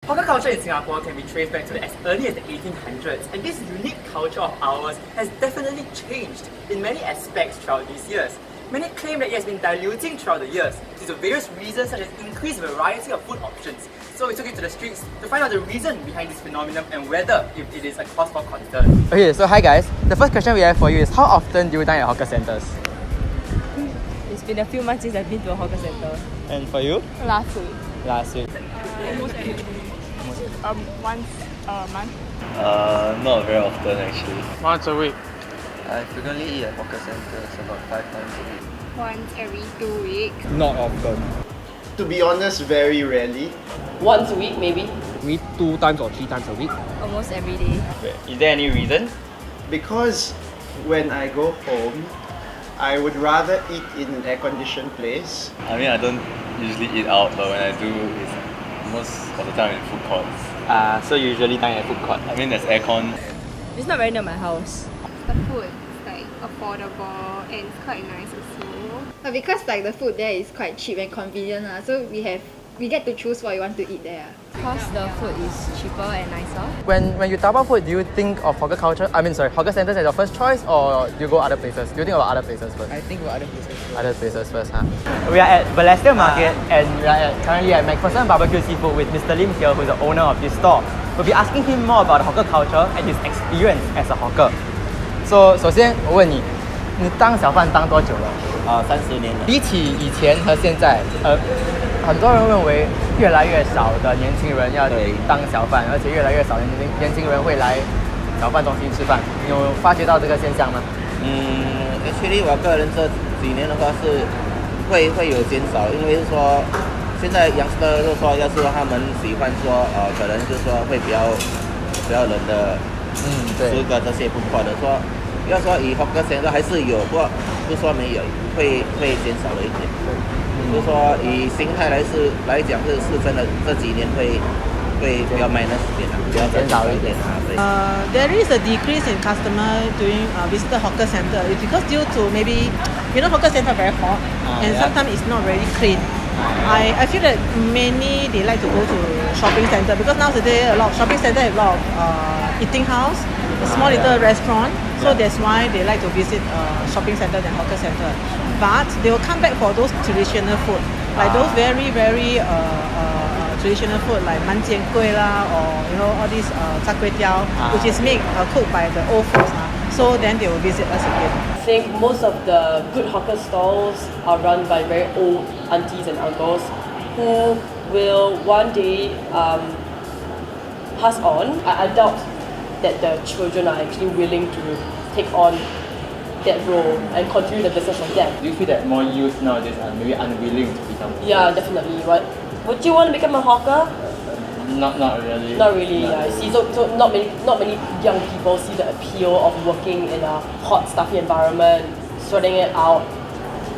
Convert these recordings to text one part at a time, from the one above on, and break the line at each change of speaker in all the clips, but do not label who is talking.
Hawker culture in Singapore can be traced back to as early as the 1800s, and this unique culture of ours has definitely changed in many aspects throughout these years. Many claim that it has been diluting throughout the years due to various reasons such as increased variety of food options. So we took it to the streets to find out the reason behind this phenomenon and whether if it is a cause for concern.
Okay, so hi guys. The first question we have for you is how often do you dine at hawker centres?
It's been a few months since I've been to a hawker centre.
And for you?
Last week.
Last week.
Almost every day. Once a month.
Not very often actually.
Once a week.
I frequently eat at hawker centres about 5 times a week.
Once every 2 weeks.
Not often.
To be honest, very rarely.
Once a week maybe.
Maybe 2 times or 3 times a week.
Almost every day.
Is there any reason?
Because when I go home, I would rather eat in an air-conditioned place.
I mean, I don't usually eat out, but when I do, it's most of the time in food courts.
So you usually dine at food court.
I mean, there's aircon.
It's not very near my house.
The food is like affordable and it's quite nice also. But because like the food there is quite cheap and convenient so we get to choose what we want to eat there.
Because the food is cheaper and nicer.
When you dabao food, do you think of hawker culture? Hawker centres as your first choice, or do you go other places? Do you think about other places first?
I think about other places first.
Other places first, huh? We are at Balestier Market and we are currently at McPherson Barbecue Seafood with Mr. Lim here, who's the owner of this store. We'll be asking him more about hawker culture and his experience as a hawker. So, 首先我问你，你当小贩当多久了
30年了。
比起以前和现在，很多人认为越来越少的年轻人要当小贩，而且越来越少的年轻人会来小贩中心吃饭。你有发觉到这个现象吗
？Actually 我个人这几年的话是会有减少，因为是说现在youngster就是说，要是他们喜欢说可能就是说会比较冷的吃个这些不快的说，要说以 hawker center 还是有，不是说没有，会减少了一点。就是说以形态来讲是真的这几年会比较 minus 一点比较减少一点对。
There is a decrease in customer doing visit hawker center. It's because due to maybe hawker center very hot and sometimes it's not very clean. I feel that many they like to go to shopping center because nowadays a lot of shopping center have a lot of eating house, a small little restaurant. So that's why they like to visit shopping center than hawker center. But they will come back for those traditional food, like those very traditional food like 满煎粿啦, or all these 炸粿条, which is made cooked by the old folks. So then they will visit us again.
I think most of the good hawker stalls are run by very old aunties and uncles who will one day pass on. I doubt that the children are actually willing to take on that role and continue the business from them.
Do you feel that more youth nowadays are maybe unwilling to become?
Yeah, definitely. What? Would you want to become a hawker?
Not really.
Not really. I see. So not many young people see the appeal of working in a hot, stuffy environment, sorting it out.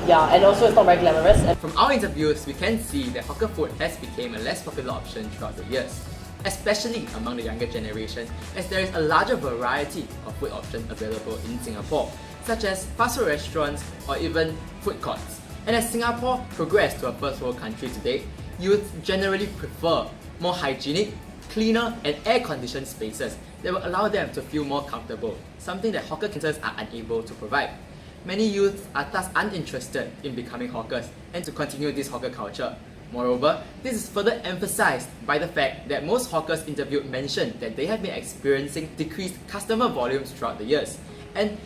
Yeah, and also it's not very glamorous. And
from our interviews, we can see that hawker food has become a less popular option throughout the years, especially among the younger generation, as there is a larger variety of food options available in Singapore, such as fast food restaurants or even food courts. And as Singapore progressed to a first world country today, youth generally prefer more hygienic, cleaner and air-conditioned spaces that will allow them to feel more comfortable, something that hawker centers are unable to provide. Many youths are thus uninterested in becoming hawkers and to continue this hawker culture. Moreover, this is further emphasized by the fact that most hawkers interviewed mentioned that they have been experiencing decreased customer volumes throughout the years, and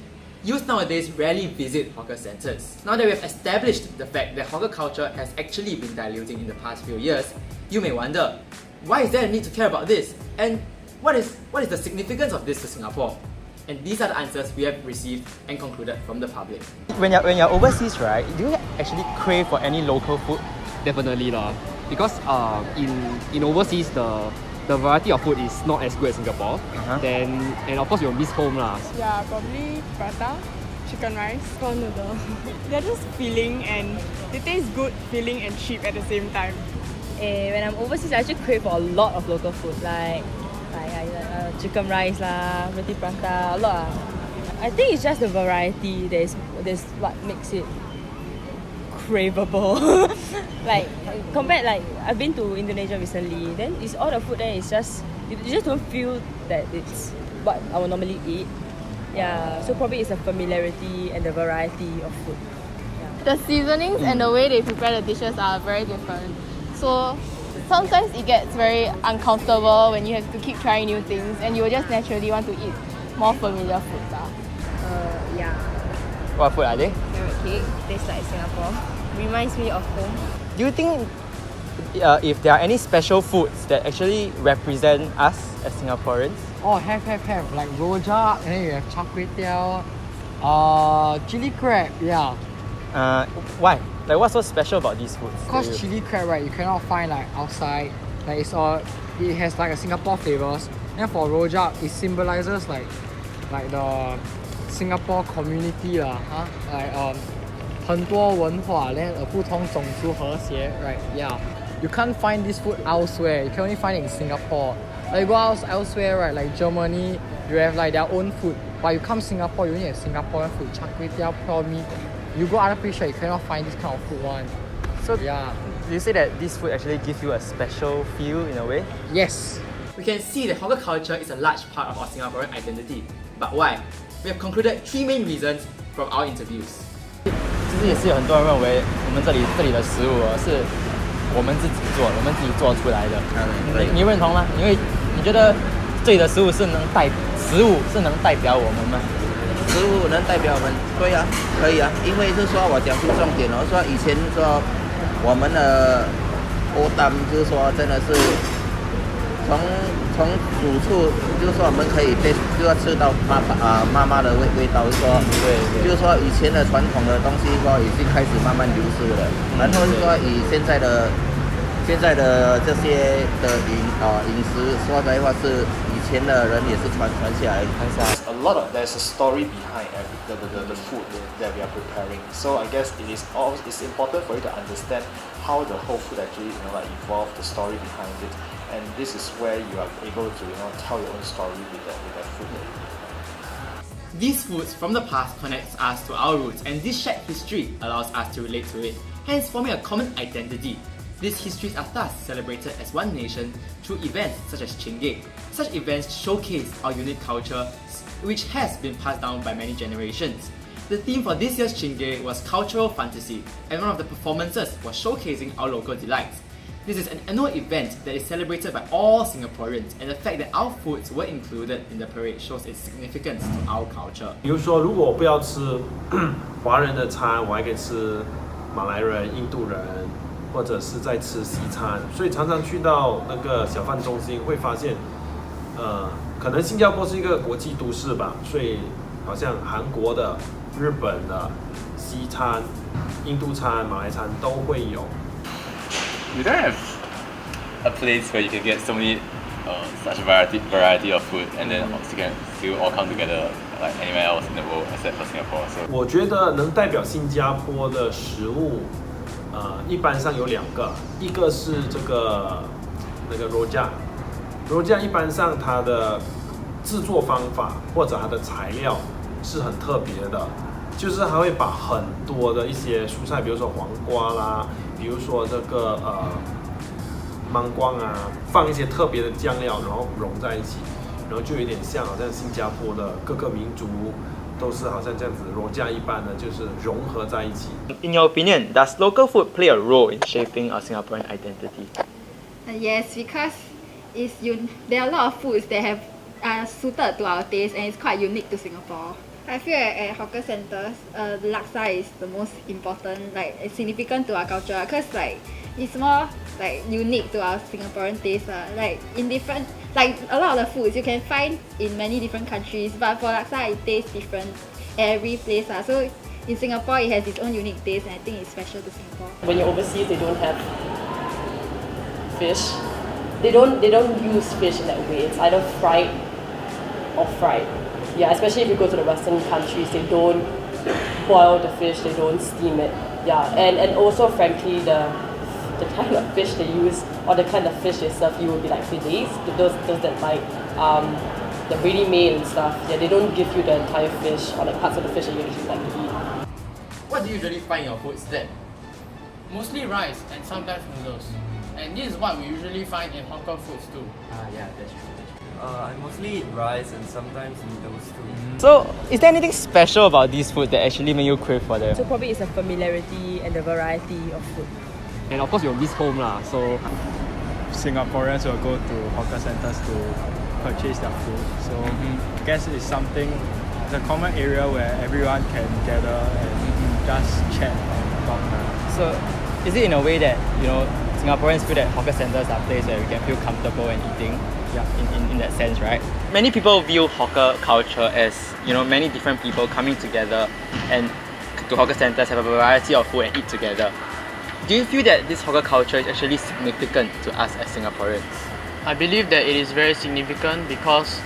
youth nowadays rarely visit hawker centers. Now that we have established the fact that hawker culture has actually been diluting in the past few years, you may wonder, why is there a need to care about this? And what is the significance of this to Singapore? And these are the answers we have received and concluded from the public.
When you're overseas, right, do you actually crave for any local food?
Definitely lah. Because in overseas the variety of food is not as good as Singapore. Then and of course you'll miss home lah.
Yeah, probably prata, chicken rice, prawn noodle. They're just filling and they taste good, filling and cheap at the same time.
When I'm overseas, I actually crave for a lot of local food like chicken rice lah, roti prata, a lot. I think it's just the variety that's what makes it craveable. Like compared, like I've been to Indonesia recently, then it's all the food there is just you just don't feel that it's what I would normally eat. Yeah, so probably it's the familiarity and the variety of food.
The seasonings and the way they prepare the dishes are very different. So sometimes it gets very uncomfortable when you have to keep trying new things and you will just naturally want to eat more familiar food.
Yeah.
What food are they?
Carrot cake tastes like Singapore. Reminds me of home.
Do you think if there are any special foods that actually represent us as Singaporeans?
Oh, have. Like rojak, and then you have char kway teow, chili crab, yeah.
Why? Like what's so special about these foods?
Because chili crab, right, you cannot find like outside. Like it has like a Singapore flavors. And for rojak, it symbolizes like the Singapore community lah, like 很多文化 then 不同种族和谐 right? Yeah. You can't find this food elsewhere. You can only find it in Singapore. Like you go elsewhere, right? Like Germany, you have like their own food. But you come Singapore, you only have Singaporean food, char kway teow, prawn mee. You go other places, you cannot find this kind of food one.
So
yeah.
Do you say that this food actually gives you a special feel in a way?
Yes.
We can see that hawker culture is a large part of our Singaporean identity. But why? We have concluded 3 main reasons from our interviews.
其实也是有很多人认为我们这里的食物是我们自己做的，我们自己做出来的。你认同吗？你觉得这里的食物是能代表我们吗？
食物能代表我们，对啊，可以啊，因为是说我讲出重点了，说以前说我们的欧担就是说真的是从煮出，就是说我们可以就要吃到妈妈的味道，就是说就是说以前的传统的东西说已经开始慢慢流失了，然后是说以现在的这些的饮食，说白话是以前的人也是传下来。
There's a story behind the food that we are preparing. So I guess it's important for you to understand how the whole food actually evolved, the story behind it, and this is where you are able to tell your own story with that food.
These foods from the past connects us to our roots, and this shared history allows us to relate to it, hence forming a common identity. These histories are thus celebrated as one nation through events such as Chingay. Such events showcase our unique culture, which has been passed down by many generations. The theme for this year's Chingay was cultural fantasy, and one of the performances was showcasing our local delights. This is an annual event that is celebrated by all Singaporeans, and the fact that our foods were included in the parade shows its significance to our culture.
比如说，如果我不要吃华人的餐，我还可以吃马来人、印度人，或者是在吃西餐，所以常常去到那个小贩中心，会发现，可能新加坡是一个国际都市吧，所以好像韩国的、日本的西餐、印度餐、马来餐都会有。
You don't have a place where you can get so many such variety of food, and then you can still all come together like anywhere else in the world except for Singapore. So
我觉得能代表新加坡的食物，一般上有2个，一个是那个rojak 一般上它的制作方法或者它的材料是很特别的，就是它会把很多的一些蔬菜，比如说黄瓜啦，比如说这个芒光啊，放一些特别的酱料，然后融在一起，然后就有点像好像新加坡的各个民族都是好像这样子rojak一般的，就是融合在一起。
In your opinion, does local food play a role in shaping our Singaporean identity?
Yes, because there are a lot of foods that are suited to our taste and it's quite unique to Singapore. I feel like at hawker centers, the laksa is the most important, like it's significant to our culture because like it's more like unique to our Singaporean taste. Like in different, like a lot of the foods you can find in many different countries, but for laksa it tastes different every place. So in Singapore it has its own unique taste and I think it's special to Singapore.
When you're overseas, they don't have fish. They don't use fish in that way. It's either fried or fried. Yeah, especially if you go to the Western countries, they don't boil the fish, they don't steam it. Yeah, and also frankly, the kind of fish they use or the kind of fish they serve you will be like fillets, those that like the ready-made and stuff. Yeah, they don't give you the entire fish or like parts of the fish that you usually like to eat.
What do you usually find in your foods then?
Mostly rice and sometimes noodles. And this is what we usually find in hawker foods too.
Yeah, that's true.
I mostly eat rice and sometimes noodles too.
So, is there anything special about this food that actually make you crave for them?
So probably it's the familiarity and the variety of food.
And of course, you'll miss home lah. So
Singaporeans will go to hawker centers to purchase their food. So I guess it's something, it's a common area where everyone can gather and just chat and talk.
So, is it in a way that, you know, Singaporeans feel that hawker centers are places where we can feel comfortable in eating? Yeah, in that sense, right? Many people view hawker culture as, you know, many different people coming together and to hawker centers, have a variety of food and eat together. Do you feel that this hawker culture is actually significant to us as Singaporeans?
I believe that it is very significant because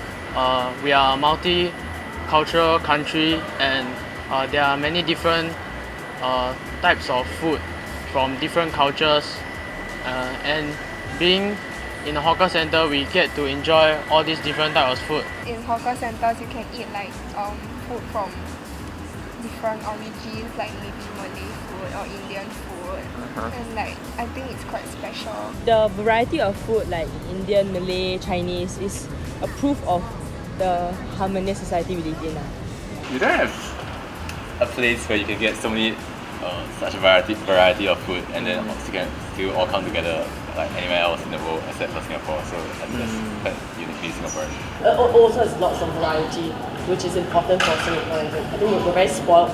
we are a multicultural country and there are many different types of food from different cultures and being in a hawker center we get to enjoy all these different types of food.
In hawker centers you can eat like food from different origins like maybe Malay food or Indian food and like I think it's quite special.
The variety of food like Indian, Malay, Chinese is a proof of the harmonious society we live in.
You don't have a place where you can get so many such a variety of food and then you can still all come together like anywhere else in the world except for Singapore. So that's quite uniquely Singaporean.
Also, there's lots of variety, which is important for Singaporeans. I think we're very spoiled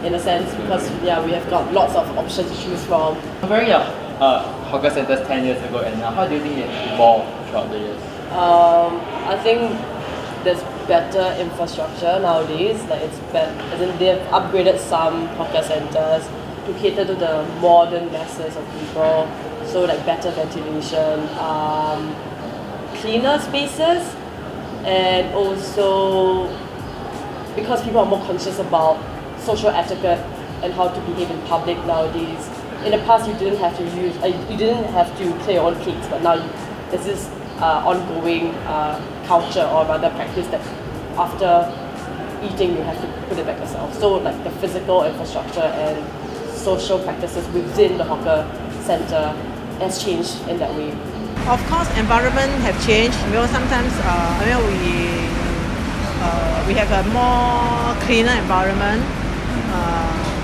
in a sense because we have got lots of options to choose from.
Comparing your hawker centers 10 years ago and now, how do you think it evolved throughout the years?
I think there's better infrastructure nowadays. Like it's better, as in they've upgraded some hawker centers to cater to the modern masses of people. So like better ventilation, cleaner spaces, and also because people are more conscious about social etiquette and how to behave in public nowadays. In the past, you didn't have to clear your own plates, but now there's this ongoing culture or rather practice that after eating you have to put it back yourself. So like the physical infrastructure and social practices within the hawker center has changed in that way.
Of course, environment have changed. You know, sometimes we have a more cleaner environment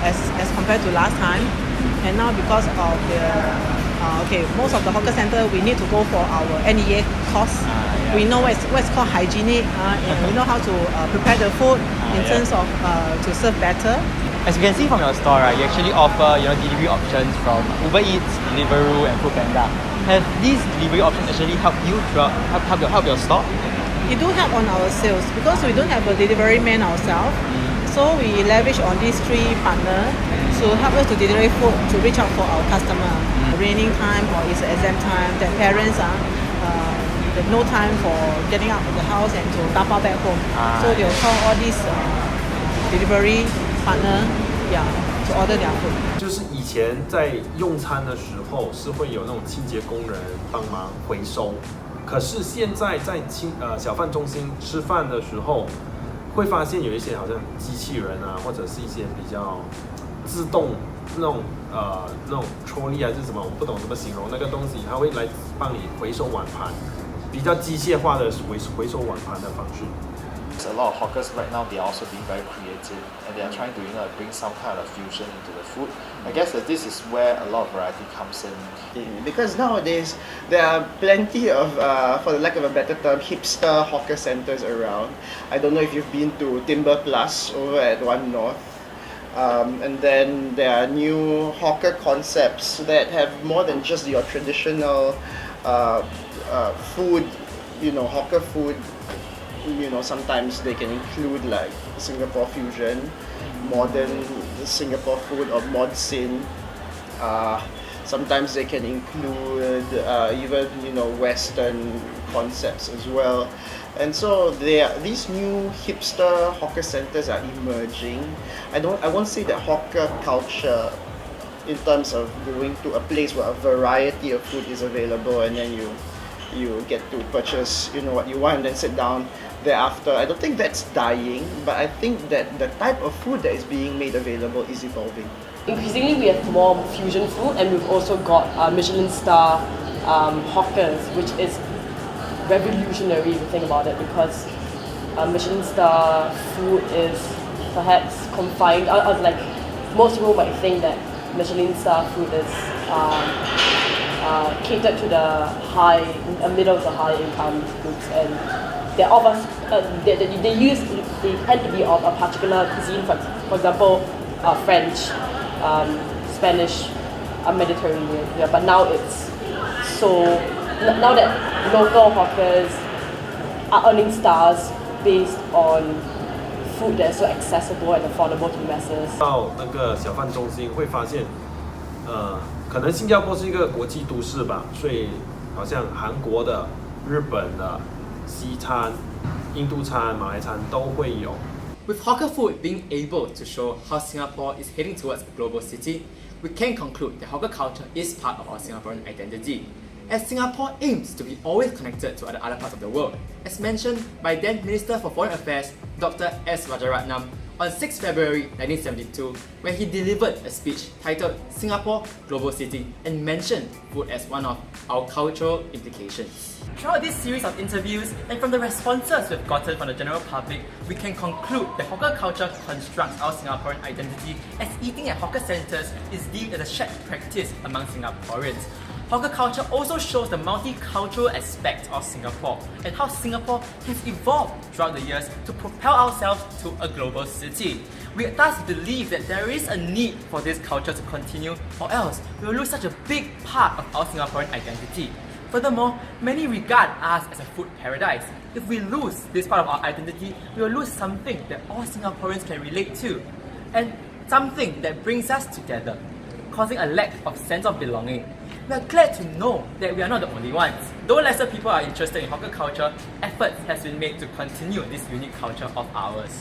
as compared to last time. And now because of the most of the hawker center we need to go for our NEA course. We know what's called hygienic and we know how to prepare the food in terms of to serve better.
As you can see from your store, right, you actually offer delivery options from Uber Eats, Deliveroo, and Foodpanda. Have these delivery options actually helped you help your store?
It do help on our sales because we don't have a delivery man ourselves. So we leverage on these three partners to help us to deliver food to reach out for our customer. Raining time or it's exam time, that parents there's no time for getting out of the house and to dabao back home. So they'll call all these delivery partner to order their food.
就是以前在用餐的时候是会有那种清洁工人帮忙回收，可是现在在小贩中心吃饭的时候，会发现有一些好像机器人啊，或者是一些比较自动那种trolley还是什么，我不懂怎么形容那个东西，它会来帮你回收碗盘，比较机械化的回收碗盘的方式。
A lot of hawkers right now, they are also being very creative and they are trying to bring some kind of fusion into the food. I guess that this is where a lot of variety comes in.
Because nowadays there are plenty of, for the lack of a better term, hipster hawker centers around. I don't know if you've been to Timber Plus over at One North. And then there are new hawker concepts that have more than just your traditional food, hawker food. Sometimes they can include like Singapore fusion, modern Singapore food or mod sin. Sometimes they can include even Western concepts as well. And so these new hipster hawker centers are emerging. I won't say that hawker culture in terms of going to a place where a variety of food is available and then you get to purchase what you want and then sit down thereafter. I don't think that's dying, but I think that the type of food that is being made available is evolving.
increasingly we have more fusion food, and we've also got Michelin star hawkers, which is revolutionary if you think about it, because Michelin star food is perhaps confined, like most people might think that Michelin star food is catered to the middle to high income groups, and they tend to be of a particular cuisine, for example, French, Spanish, Mediterranean. Yeah, but now it's now that local hawkers are earning stars based on food that's so accessible and affordable to masses.
到那个小贩中心会发现，可能新加坡是一个国际都市吧，所以好像韩国的、日本的、西餐、印度餐、马来餐都会有。
With hawker food being able to show how Singapore is heading towards a global city, we can conclude that hawker culture is part of our Singaporean identity, as Singapore aims to be always connected to other parts of the world, as mentioned by then Minister for Foreign Affairs Dr. S. Rajaratnam on 6 February 1972, where he delivered a speech titled Singapore Global City and mentioned food as one of our cultural implications. Throughout this series of interviews and from the responses we've gotten from the general public, we can conclude that hawker culture constructs our Singaporean identity, as eating at hawker centres is deemed as a shared practice among Singaporeans. Hawker culture also shows the multicultural aspect of Singapore and how Singapore has evolved throughout the years to propel ourselves to a global city. We thus believe that there is a need for this culture to continue, or else we will lose such a big part of our Singaporean identity. Furthermore, many regard us as a food paradise. If we lose this part of our identity, we will lose something that all Singaporeans can relate to, and something that brings us together, causing a lack of sense of belonging. We are glad to know that we are not the only ones. Though lesser people are interested in hawker culture, efforts has been made to continue this unique culture of ours.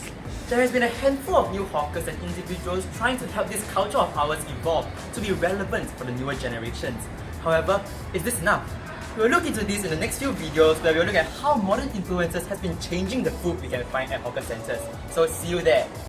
There has been a handful of new hawkers and individuals trying to help this culture of ours evolve to be relevant for the newer generations. However, is this enough? We will look into this in the next few videos, where we will look at how modern influences have been changing the food we can find at hawker centres. So see you there.